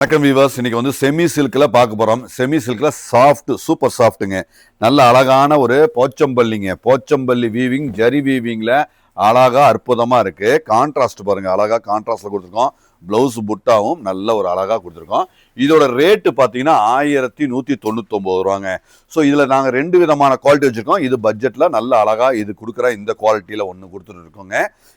வணக்கம் வீவர்ஸ். இன்னைக்கு வந்து செமி சில்க்ல பார்க்க போறோம். செமி சில்க்ல சாஃப்ட், சூப்பர் சாஃப்ட்டுங்க. நல்ல அழகான ஒரு போச்சம்பள்ளி வீவிங், ஜரி வீவிங்ல அழகா அற்புதமா இருக்கு. கான்ட்ராஸ்ட் பாருங்க, அழகா கான்ட்ராஸ்ட்ல கொடுத்துருக்கோம். பிளவுஸ் புட்டாவும் நல்ல ஒரு அழகா கொடுத்துருக்கோம். இதோட ரேட்டு பார்த்தீங்கன்னா 1199 ரூபாங்க. ஸோ இதில் நாங்கள் 2 விதமான குவாலிட்டி வச்சுருக்கோம். இது பட்ஜெட்டில் நல்ல அழகா இது கொடுக்குற இந்த குவாலிட்டியில் ஒன்று கொடுத்துட்டு இருக்கோங்க.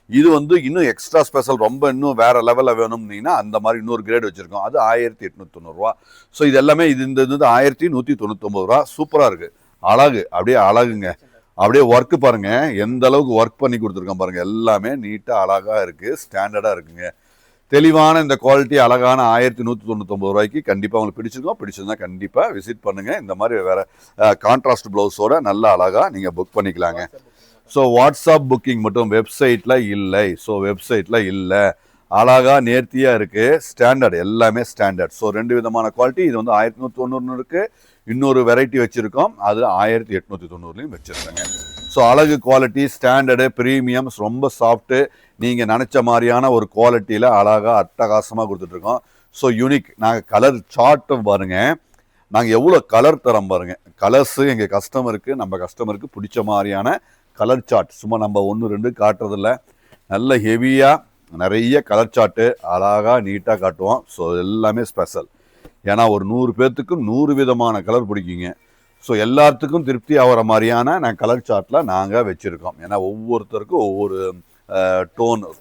இது வந்து இன்னும் எக்ஸ்ட்ரா ஸ்பெஷல், ரொம்ப இன்னும் வேற லெவலில் வேணும்னீங்கன்னா அந்த மாதிரி இன்னொரு கிரேட் வச்சுருக்கோம். அது 1890 ரூபா. ஸோ இது எல்லாமே இந்த 1199 ரூபா. சூப்பராக இருக்கு, அழகு, அப்படியே அழகுங்க. அப்படியே ஒர்க்கு பாருங்க, எந்த அளவுக்கு ஒர்க் பண்ணி கொடுத்துருக்கோம் பாருங்க. எல்லாமே நீட்டா அழகா இருக்கு, ஸ்டாண்டர்டா இருக்குங்க. தெளிவான இந்த குவாலிட்டி அழகான 1199 ரூபாய்க்கு கண்டிப்பா உங்களுக்கு பிடிச்சிருக்கோம். பிடிச்சிருந்தா கண்டிப்பா விசிட் பண்ணுங்க. இந்த மாதிரி வேற கான்ட்ராஸ்ட் பிளவுஸோட நல்ல அழகா நீங்க புக் பண்ணிக்கலாங்க. ஸோ வாட்ஸ்அப் புக்கிங் மட்டும் வெப்சைட்ல இல்லை. அழகா நேர்த்தியா இருக்கு, ஸ்டாண்டர்ட், எல்லாமே ஸ்டாண்டர்ட். ஸோ 2 விதமான குவாலிட்டி. இது வந்து 1190 இருக்கு. இன்னொரு வெரைட்டி வச்சிருக்கோம், அது 1890 வச்சிருக்கேங்க. ஸோ அழகு குவாலிட்டி, ஸ்டாண்டர்டு, ப்ரீமியம், ரொம்ப சாஃப்ட்டு, நீங்கள் நினச்ச மாதிரியான ஒரு குவாலிட்டியில் அழகாக அட்டகாசமாக கொடுத்துட்ருக்கோம். So unique. நாங்கள் கலர் சார்ட்டும் பாருங்க, நாங்கள் எவ்வளோ கலர் தரோம் பாருங்க. கலர்ஸு எங்கள் கஸ்டமருக்கு, நம்ம கஸ்டமருக்கு பிடிச்ச மாதிரியான கலர் சார்ட். சும்மா நம்ம 1 2 காட்டுறதில்ல, நல்ல ஹெவியாக நிறைய கலர் சார்ட்டு அழகாக நீட்டாக காட்டுவோம். ஸோ எல்லாமே ஸ்பெஷல். ஏன்னா ஒரு 100 பேர்த்துக்கு 100 விதமான கலர் பிடிக்குங்க. ஸோ எல்லாத்துக்கும் திருப்தி ஆகிற மாதிரியான கலர் சார்ட்டில் நாங்கள் வச்சுருக்கோம். ஏன்னா ஒவ்வொருத்தருக்கும் ஒவ்வொரு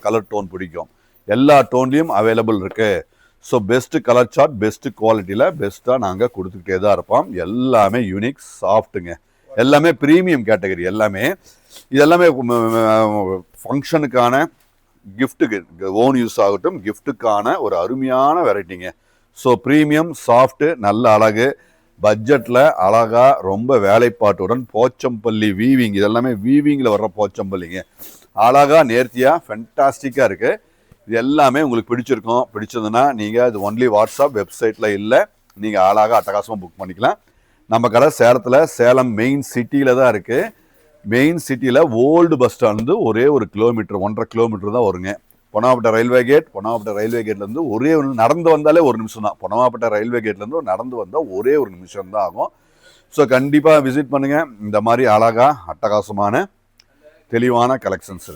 கலர் டோன் பிடிக்கும். எல்லா டோன்லேயும் அவைலபிள் இருக்குது. So best colour chart, best குவாலிட்டியில் பெஸ்ட்டாக நாங்கள் கொடுத்துக்கிட்டே தான் இருப்போம். எல்லாமே யூனிக், சாஃப்ட்டுங்க. எல்லாமே ப்ரீமியம் கேட்டகரி. எல்லாமே இதெல்லாமே ஃபங்க்ஷனுக்கான, கிஃப்ட்டுக்கு, ஓன் யூஸ் ஆகட்டும், கிஃப்ட்டுக்கான ஒரு அருமையான வெரைட்டிங்க. ஸோ ப்ரீமியம், சாஃப்ட்டு, நல்ல அழகு, பட்ஜெட்டில் அழகா, ரொம்ப வேலைப்பாட்டுடன் போச்சம்பள்ளி வீவிங். இதெல்லாமே வீவிங்கில் வர்ற போச்சம்பள்ளிங்க. அழகா நேர்த்தியாக ஃபென்டாஸ்டிக்காக இருக்குது. இது எல்லாமே உங்களுக்கு பிடிச்சிருக்கும். பிடிச்சதுன்னா நீங்கள் இது ஒன்லி வாட்ஸ்அப், வெப்சைட்டில் இல்லை, நீங்கள் அழகாக அட்டகாசமாக புக் பண்ணிக்கலாம். நம்ம கடை சேலம் மெயின் சிட்டியில் தான் இருக்குது. மெயின் சிட்டியில் ஓல்டு பஸ் ஸ்டாண்ட் ஒரே 1 கிலோமீட்டர், 1.5 கிலோமீட்டர் தான் வருங்க. பொன்னமாப்பட்ட ரயில்வே கேட்லேருந்து ஒரே நடந்து வந்தாலே 1 நிமிஷம் தான். பொன்னமாப்பட்ட ரயில்வே கேட்லேருந்து நடந்து வந்தால் ஒரே 1 நிமிஷம் தான் ஆகும். ஸோ கண்டிப்பாக விசிட் பண்ணுங்கள். இந்த மாதிரி அழகாக அட்டகாசமான தெளிவான கலெக்ஷன்ஸ் இருக்குது.